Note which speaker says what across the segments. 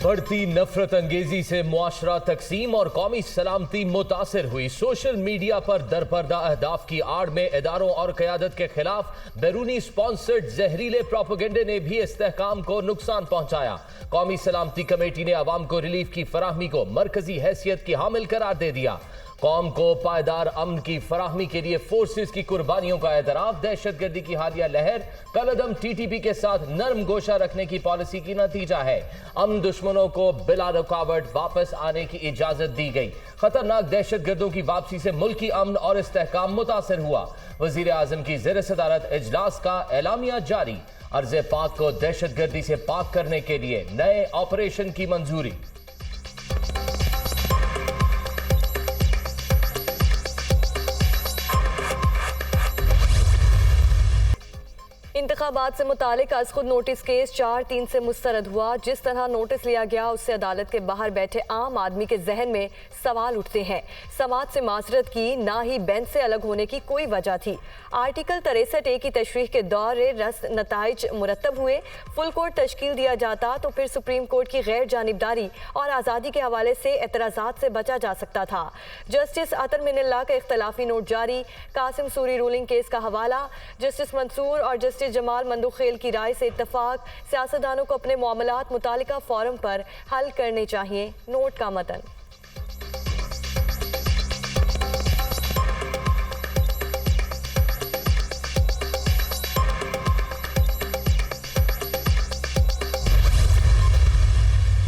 Speaker 1: बढ़ती नफरत अंगेजी से मुआशरा तकसीम और कौमी सलामती मुतासर हुई। सोशल मीडिया पर दरपर्दा अहदाफ की आड़ में इदारों और क़यादत के खिलाफ बैरूनी स्पॉन्सर्ड जहरीले प्रोपेगेंडे ने भी इस्तेहकाम को नुकसान पहुंचाया। कौमी सलामती कमेटी ने अवाम को रिलीफ की फराहमी को मरकजी हैसियत की हामिल करार दे दिया। कौम को पायदार अमन की फराहमी के लिए फोर्सेस की कुर्बानियों का एतराफ। दहशतगर्दी की हालिया लहर कलअदम टीटीपी के साथ नरम गोशा रखने की पॉलिसी की नतीजा है। अमन दुश्मनों को बिला रुकावट वापस आने की इजाजत दी गई। खतरनाक दहशतगर्दों की वापसी से मुल्की अमन और इस्तेहकाम मुतासर हुआ। वजीर आजम की ज़ेर सदारत इजलास का एलामिया जारी। अर्ज़ पाक को दहशतगर्दी से पाक करने के लिए नए ऑपरेशन की मंजूरी।
Speaker 2: इंतखाबात से मुतालिक आज खुद नोटिस केस 4-3 से मुस्तरद हुआ। जिस तरह नोटिस लिया गया उससे अदालत के बाहर बैठे आम आदमी के जहन में सवाल उठते हैं। समाज से माजरत की, ना ही बेंच से अलग होने की कोई वजह थी। आर्टिकल 63A की तशरीह के दौरे रस्त नताइज मुरतब हुए। फुल कोर्ट तश्कील दिया जाता तो फिर सुप्रीम कोर्ट की गैर जानिबदारी और आज़ादी के हवाले से एतराज़ात से बचा जा सकता था। जस्टिस अतर मिनल्ला का इख्तलाफी नोट जारी। कासिम सूरी रूलिंग केस का हवाला। जस्टिस मंसूर और जस्टिस जमाल मंदुखेल की राय से इत्तफाक। सियासतदानों को अपने मामलात मुतालिका फोरम पर हल करने चाहिए। नोट का मतन।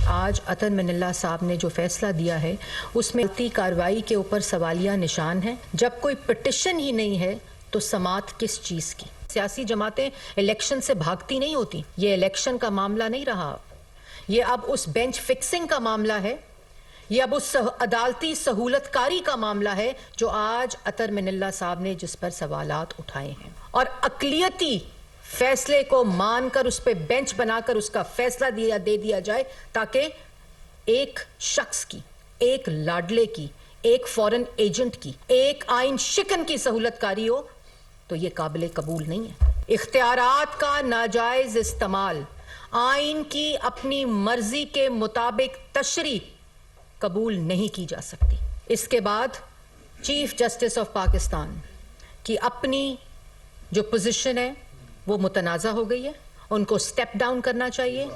Speaker 3: आज अतर मिनल्ला साहब ने जो फैसला दिया है उसमें कार्रवाई के ऊपर सवालिया निशान है। जब कोई पिटिशन ही नहीं है तो समात किस चीज की? सियासी जमातें इलेक्शन से भागती नहीं होती। ये इलेक्शन का मामला नहीं रहा, ये अब उस बेंच फिक्सिंग का मामला है, ये अब उस अदालती सहूलतकारी का मामला है जो आज अतर मिनल्ला साहब ने जिस पर सवालात उठाए हैं। और अकलियती फैसले को मानकर उस पर बेंच बनाकर उसका फैसला दे दिया जाए ताकि एक शख्स की, एक लाडले की, एक फॉरेन एजेंट की, एक आइन शिकन की सहूलतकारी हो तो ये काबिल कबूल नहीं है। इख्तियारात का नाजायज इस्तेमाल, आइन की अपनी मर्जी के मुताबिक तशरीह कबूल नहीं की जा सकती। इसके बाद चीफ जस्टिस ऑफ पाकिस्तान की अपनी जो पोजीशन है वो मुतनाज़ा हो गई है, उनको स्टेप डाउन करना चाहिए।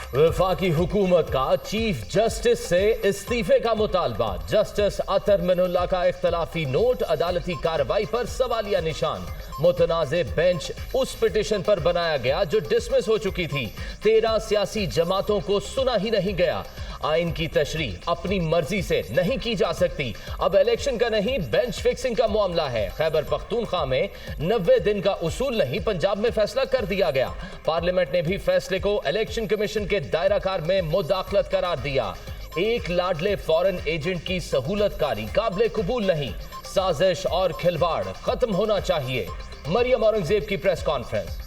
Speaker 1: वफाकी हुकूमत का चीफ जस्टिस से इस्तीफे का मुतालबा। जस्टिस अतर मिनल्ला का इख्तलाफी नोट। अदालती कार्रवाई पर सवालिया निशान। मुतनाज़े बेंच उस पिटिशन पर बनाया गया जो डिसमिस हो चुकी थी। 13 सियासी जमातों को सुना ही नहीं गया। आइन की तशरीह अपनी मर्जी से नहीं की जा सकती। अब इलेक्शन का नहीं, बेंच फिक्सिंग का मामला है। खैबर पख्तूनख्वा में 90 दिन का उसूल नहीं, पंजाब में फैसला कर दिया गया। पार्लियामेंट ने भी फैसले को इलेक्शन कमीशन के दायराकार में मुदाखलत करार दिया। एक लाडले फॉरेन एजेंट की सहूलतकारी काबिल कबूल नहीं। साजिश और खिलवाड़ खत्म होना चाहिए। मरियम औरंगजेब की press conference.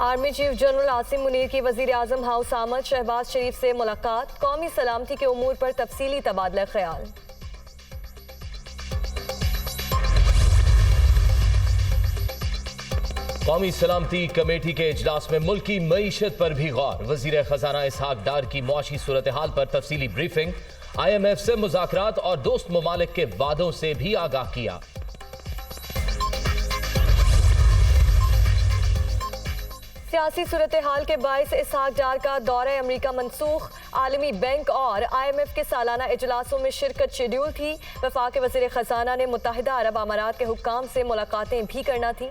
Speaker 2: Army chief general Asim Munir की वजीर आजम हाउस आमद। शहबाज शरीफ से मुलाकात। कौमी सलामती के उमूर पर तफसीली तबादला ख्याल।
Speaker 1: कौमी सलामती कमेटी के इजलास में मुल्की मईशत पर भी गौर। वजीर खजाना इसहाक डार की मुआशी सूरत हाल पर तफसीली ब्रीफिंग। IMF से मुज़ाकरात और दोस्त ममालिक के वादों से भी आगाह किया।
Speaker 2: सियासी सूरत हाल के बायस इसहाक डार का दौरा अमरीका मनसूख। आलमी बैंक और IMF के सालाना इजलासों में शिरकत शेड्यूल थी। वफाक वज़ीर खजाना ने मुत्तहिदा अरब अमारात के हुक्काम से मुलाकातें भी करना थी।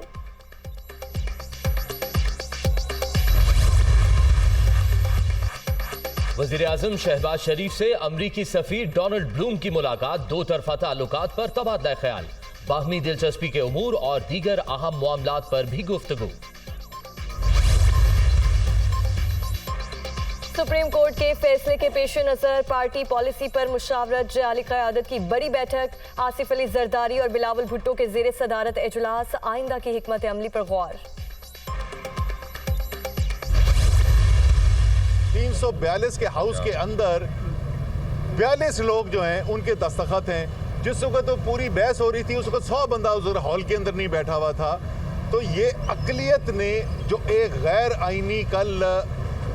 Speaker 1: वज़ीर आज़म शहबाज शरीफ से अमरीकी सफीर डोनाल्ड ब्लूम की मुलाकात। दो तरफा ताल्लुकात पर तबादला ख्याल। बाहमी दिलचस्पी के उमूर और दीगर अहम मामलात पर भी गुफ्तगू।
Speaker 2: सुप्रीम कोर्ट के फैसले के पेश नजर पार्टी पॉलिसी पर मुशावरत जाली क़यादत की बड़ी बैठक। आसिफ अली जरदारी और बिलावल भुट्टो के ज़ेर सदारत इजलास। आइंदा की हिकमत अमली पर गौर।
Speaker 4: 342 के हाउस के अंदर 42 लोग जो हैं उनके दस्तखत हैं। जिस वक्त तो पूरी बहस हो रही थी उस वक्त 100 बंदा उस हॉल के अंदर नहीं बैठा हुआ था। तो ये अक़लियत ने जो एक गैर आइनी कल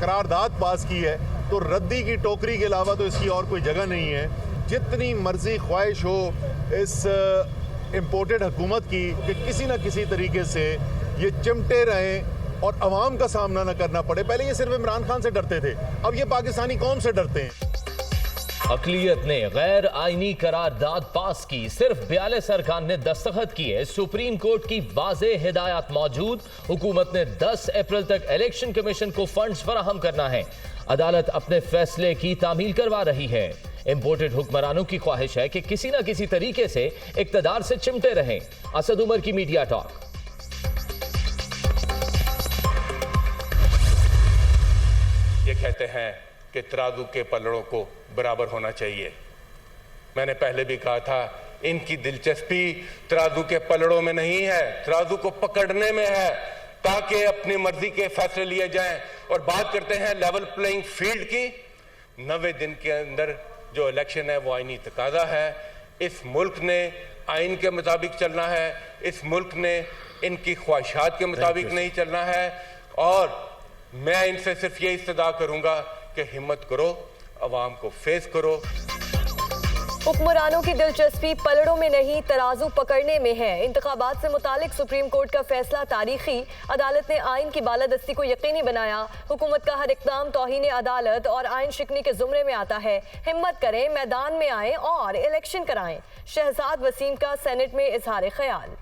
Speaker 4: करारदाद पास की है, तो रद्दी की टोकरी के अलावा तो इसकी और कोई जगह नहीं है। जितनी मर्जी ख्वाहिश हो इस इम्पोर्टेड हुकूमत की कि किसी न किसी तरीके से ये चिमटे रहें और अवाम का सामना न करना पड़े। पहले ये सिर्फ इमरान खान से डरते थे, अब ये पाकिस्तानी कौम से डरते हैं।
Speaker 1: अक़लियत ने गैर आइनी करारदाद पास की, सिर्फ 42 अरकान ने दस्तखत किए। सुप्रीम कोर्ट की वाज़ेह हिदायत मौजूद। हुकूमत ने 10 अप्रैल तक इलेक्शन कमीशन को फंड्स फराहम करना है। अदालत अपने फैसले की तामील करवा रही है। इम्पोर्टेड हुक्मरानों की ख्वाहिश है कि किसी न किसी तरीके से इक़्तिदार से चिमटे रहें। असद उमर की मीडिया टॉक।
Speaker 5: ये कहते हैं कि तराजू के पलड़ों को बराबर होना चाहिए। मैंने पहले भी कहा था, इनकी दिलचस्पी तराजू के पलड़ों में नहीं है, तराजू को पकड़ने में है, ताकि अपनी मर्जी के फैसले लिए जाएं। और बात करते हैं लेवल प्लेइंग फील्ड की। 90 दिन के अंदर जो इलेक्शन है वो आईनी तकाजा है। इस मुल्क ने आइन के मुताबिक चलना है, इस मुल्क ने इनकी ख्वाहिशात के मुताबिक नहीं चलना है। और मैं इनसे सिर्फ ये इस्तदा करूंगा कि हिम्मत करो, अवाम को फेस करो।
Speaker 2: हुक्मरानों की दिलचस्पी पलड़ों में नहीं, तराजू पकड़ने में है। इंतखाबात से मुतालिक सुप्रीम कोर्ट का फैसला तारीखी। अदालत ने आइन की बालादस्ती को यकीनी बनाया। हुकूमत का हर इक़दाम तौहीन अदालत और आइन शिकनी के जुमरे में आता है। हिम्मत करें, मैदान में आएं और इलेक्शन कराएं। शहजाद वसीम का सेनेट में इजहार ख्याल।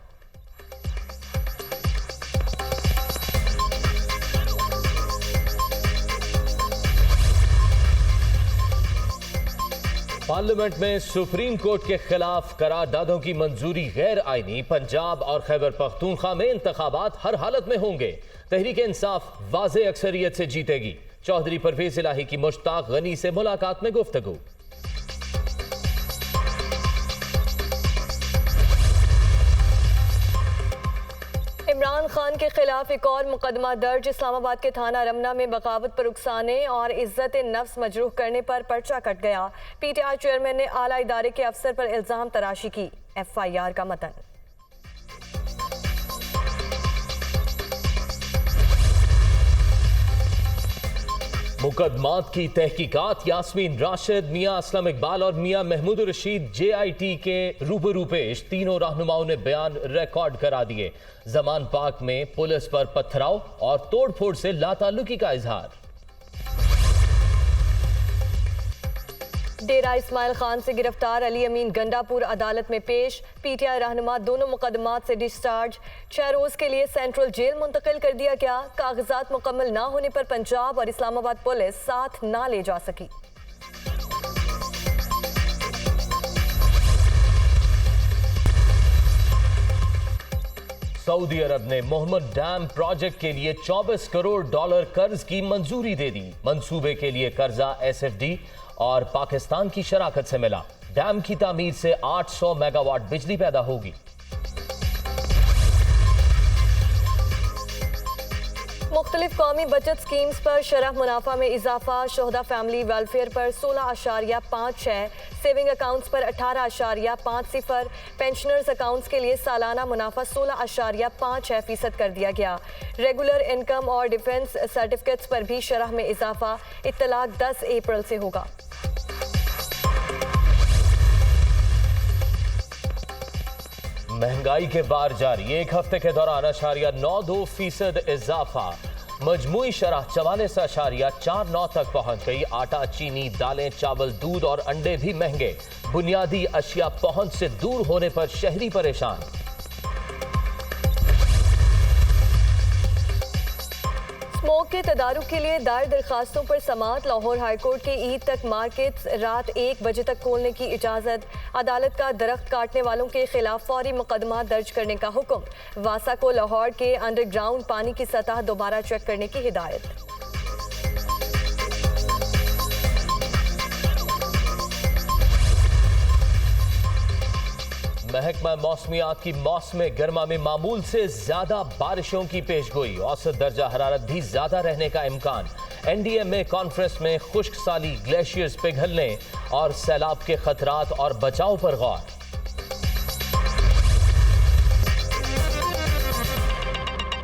Speaker 1: पार्लियामेंट में सुप्रीम कोर्ट के खिलाफ करारदादों की मंजूरी गैर आईनी। पंजाब और खैबर पख्तूनख्वा में इंतखाबात हर हालत में होंगे। तहरीक इंसाफ वाज़ेह अक्सरियत से जीतेगी। चौधरी परवेज इलाही की मुश्ताक गनी से मुलाकात में गुफ्तगू।
Speaker 2: इमरान खान के खिलाफ एक और मुकदमा दर्ज। इस्लामाबाद के थाना रमना में बगावत पर उकसाने और इज्जत नफ्स मजरूह करने पर पर्चा कट गया। पीटीआई चेयरमैन ने आला इदारे के अफसर पर इल्जाम तराशी की। FIR का मतन।
Speaker 1: मुकदमात की तहकीकात। यास्मीन राशिद, मियां असलम इकबाल और मियां महमूद रशीद JIT के रूबरू पेश। तीनों रहनुमाओं ने बयान रिकॉर्ड करा दिए। जमान पार्क में पुलिस पर पथराव और तोड़फोड़ से लाताल्लुकी का इजहार।
Speaker 2: डेरा इस्माइल खान से गिरफ्तार अली अमीन गंडापुर अदालत में पेश। PTI रहनुमा दोनों मुकदमात से डिस्चार्ज। 6 रोज के लिए सेंट्रल जेल मुंतकिल कर दिया गया। कागजात मुकम्मल ना होने पर पंजाब और इस्लामाबाद पुलिस साथ ना ले जा सकी।
Speaker 1: सऊदी अरब ने मोहम्मद डैम प्रोजेक्ट के लिए $24 करोड़ कर्ज की मंजूरी दे दी। मंसूबे के लिए कर्जा SFD और पाकिस्तान की शराकत से मिला। डैम की तामीर से 800 मेगावाट बिजली पैदा होगी।
Speaker 2: मुख्तलिफ कौमी बचत स्कीम्स पर शरह मुनाफा में इजाफा। शोहदा फैमिली वेलफेयर पर 16.56, सेविंग अकाउंट्स पर 18.50, पेंशनर्स अकाउंट्स के लिए सालाना मुनाफा 16.56% कर दिया गया। रेगुलर इनकम और डिफेंस सर्टिफिकेट्स पर भी शरह में इजाफा। इत्तलाक 10 अप्रैल से होगा।
Speaker 1: महंगाई के बार जारी। एक हफ्ते के दौरान 0.92% इजाफा। मजमूई शरह 44.49 तक पहुंच गई। आटा, चीनी, दालें, चावल, दूध और अंडे भी महंगे। बुनियादी अशिया पहुंच से दूर होने पर शहरी परेशान।
Speaker 2: स्मोक के तदारुक के लिए दायर दरखास्तों पर समाअत। लाहौर हाईकोर्ट के ईद तक मार्केट्स रात 1 बजे तक खोलने की इजाज़त। अदालत का दरख्त काटने वालों के खिलाफ फौरी मुकदमा दर्ज करने का हुक्म। वासा को लाहौर के अंडरग्राउंड पानी की सतह दोबारा चेक करने की हिदायत।
Speaker 1: महकमा मौसमियात की मौसम गर्मा में मामूल से ज्यादा बारिशों की पेशगोई। औसत दर्जा हरारत भी ज्यादा रहने का इम्कान। NDMA कॉन्फ्रेंस में खुश्क साली, ग्लेशियर्स पिघलने और सैलाब के खतरात और बचाव पर गौर।